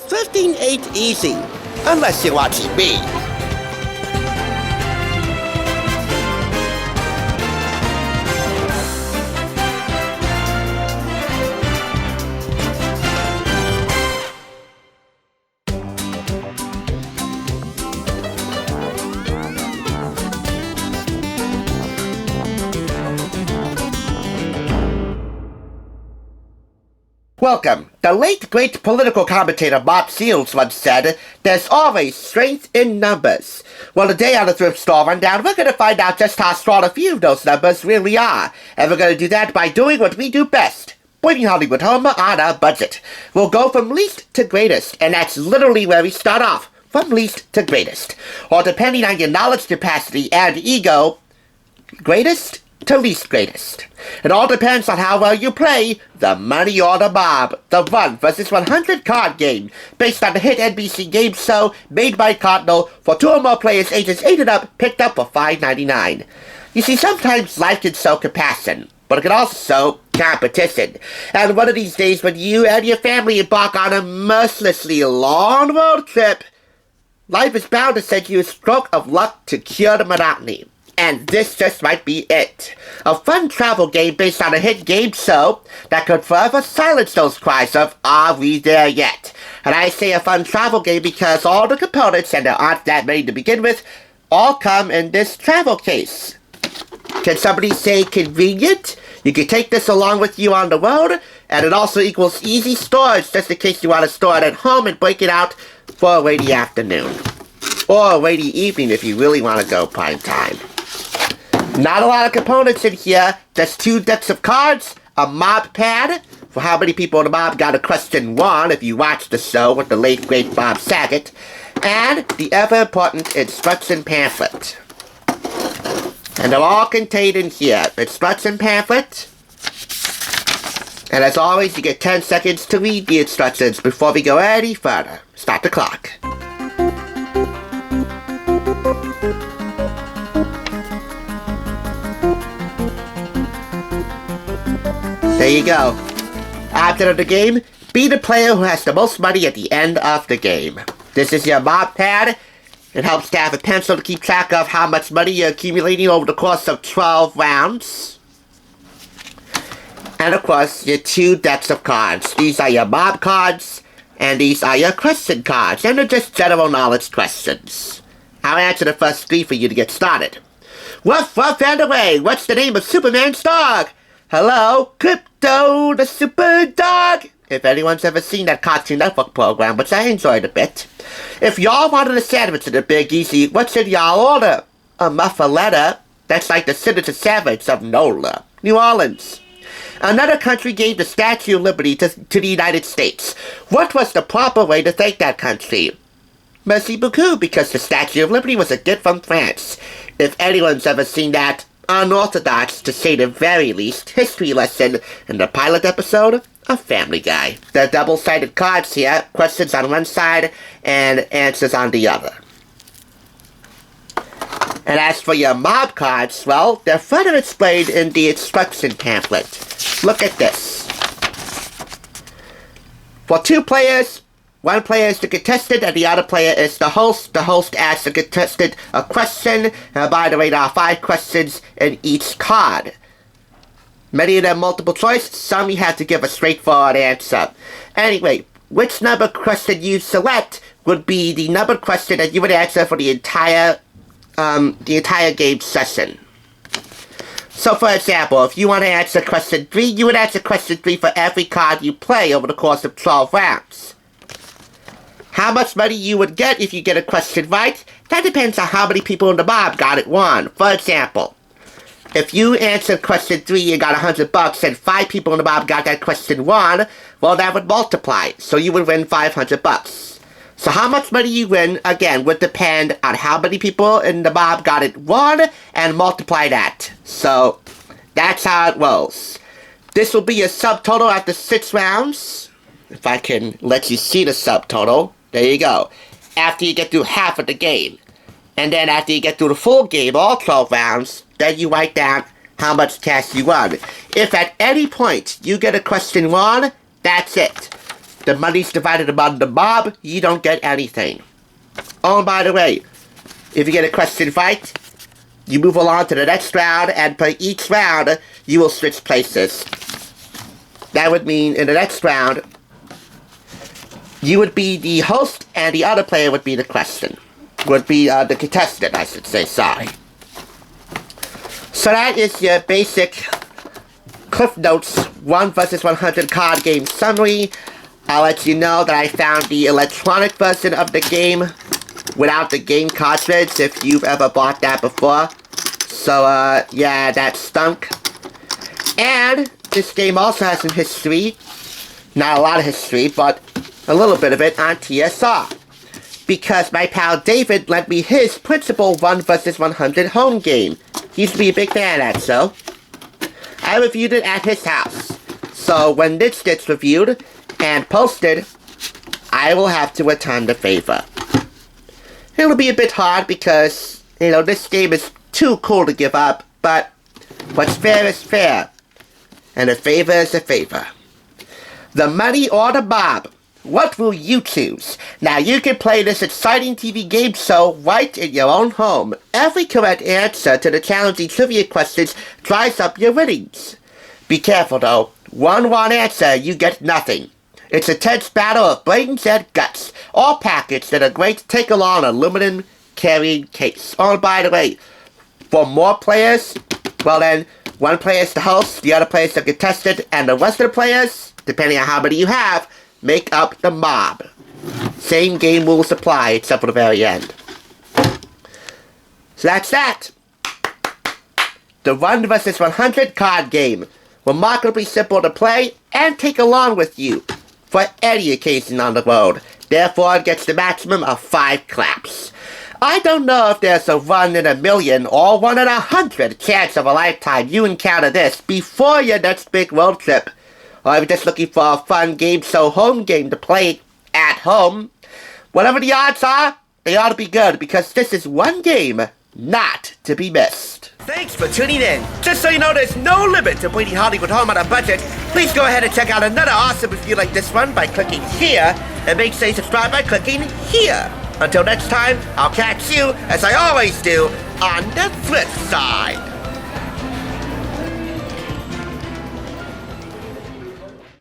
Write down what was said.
Thrifting ain't easy, unless you're watching me. Welcome. The late great political commentator Bob Seals once said, "There's always strength in numbers." Well, today on the Thrift Store Rundown, we're going to find out just how strong a few of those numbers really are. And we're going to do that by doing what we do best, bringing Hollywood home on a budget. We'll go from least to greatest, and that's literally where we start off, from least to greatest. Or depending on your knowledge capacity and ego, greatest to least greatest. It all depends on how well you play the Money or the Mob, the 1 versus 100 card game, based on the hit NBC game show made by Cardinal for 2 or more players ages 8 and up, picked up for $5.99. You see, sometimes life can show compassion, but it can also show competition. And one of these days when you and your family embark on a mercilessly long road trip, life is bound to send you a stroke of luck to cure the monotony. And this just might be it. A fun travel game based on a hit game show that could forever silence those cries of, "Are we there yet?" And I say a fun travel game because all the components, and there aren't that many to begin with, all come in this travel case. Can somebody say convenient? You can take this along with you on the road, and it also equals easy storage just in case you want to store it at home and break it out for a rainy afternoon. Or a rainy evening if you really want to go prime time. Not a lot of components in here, just 2 decks of cards, a mob pad, for how many people in the mob got a question 1 if you watched the show with the late great Bob Saget, and the ever-important instruction pamphlet. And they're all contained in here, instruction pamphlet, and as always you get 10 seconds to read the instructions before we go any further. Start the clock. There you go. After the game, be the player who has the most money at the end of the game. This is your mob pad. It helps to have a pencil to keep track of how much money you're accumulating over the course of 12 rounds. And of course, your 2 decks of cards. These are your mob cards, and these are your question cards, and they're just general knowledge questions. I'll answer the first 3 for you to get started. Woof, woof, and away! What's the name of Superman's dog? Hello, Crypto the Super Dog! If anyone's ever seen that Cartoon Network program, which I enjoyed a bit. If y'all wanted a sandwich in the Big Easy, what's in y'all order? A muffaletta? That's like the signature sandwich of NOLA, New Orleans. Another country gave the Statue of Liberty to the United States. What was the proper way to thank that country? Merci beaucoup, because the Statue of Liberty was a gift from France. If anyone's ever seen that unorthodox, to say the very least, history lesson in the pilot episode of Family Guy. The double-sided cards here, questions on one side and answers on the other. And as for your mob cards, well, they're further explained in the instruction pamphlet. Look at this. For 2 players, 1 player is the contestant and the other player is the host. The host asks the contestant a question. By the way, there are 5 questions in each card. Many of them multiple choice, some you have to give a straightforward answer. Anyway, which number question you select would be the number question that you would answer for the entire game session. So for example, if you want to answer question 3, you would answer question 3 for every card you play over the course of 12 rounds. How much money you would get if you get a question right, that depends on how many people in the mob got it 1. For example, if you answered question 3 and got $100 and 5 people in the mob got that question 1, well, that would multiply, so you would win $500. So how much money you win, again, would depend on how many people in the mob got it 1 and multiply that. So that's how it rolls. This will be your subtotal after 6 rounds. If I can let you see the subtotal. There you go. After you get through half of the game. And then after you get through the full game, all 12 rounds, then you write down how much cash you won. If at any point you get a question wrong, that's it. the money's divided among the mob, you don't get anything. Oh, by the way, if you get a question right, you move along to the next round, and for each round, you will switch places. That would mean in the next round, you would be the host, and the other player would be the question. Would be the contestant, I should say, sorry. So that is your basic Cliff Notes 1 vs 100 card game summary. I'll let you know that I found the electronic version of the game without the game cartridge, if you've ever bought that before. So, yeah, that stunk. And this game also has some history. Not a lot of history, but a little bit of it on TSR. Because my pal David lent me his Principal 1 vs 100 home game. He used to be a big fan of that, so I reviewed it at his house. So when this gets reviewed and posted, I will have to return the favor. It'll be a bit hard because, you know, this game is too cool to give up, but what's fair is fair, and a favor is a favor. The money or the mob? What will you choose? Now you can play this exciting TV game show right in your own home. Every correct answer to the challenging trivia questions drives up your winnings. Be careful though. One wrong answer, you get nothing. It's a tense battle of brains and guts, all packaged in a great take-along aluminum carrying case. Oh, by the way, for more players, well then, one player is the host, the other player is the contestant, and the rest of the players, depending on how many you have, make up the mob. Same game rules apply, except for the very end. So that's that. The 1 vs 100 card game. Remarkably simple to play and take along with you for any occasion on the road. Therefore, it gets the maximum of 5 claps. I don't know if there's a 1 in a million or 1 in 100 chance of a lifetime you encounter this before your next big road trip. Or if you're just looking for a fun game show home game to play at home. Whatever the odds are, they ought to be good because this is one game not to be missed. Thanks for tuning in. Just so you know, there's no limit to bringing Hollywood home on a budget. Please go ahead and check out another awesome review like this one by clicking here, and make sure you subscribe by clicking here. Until next time, I'll catch you, as I always do, on the flip side.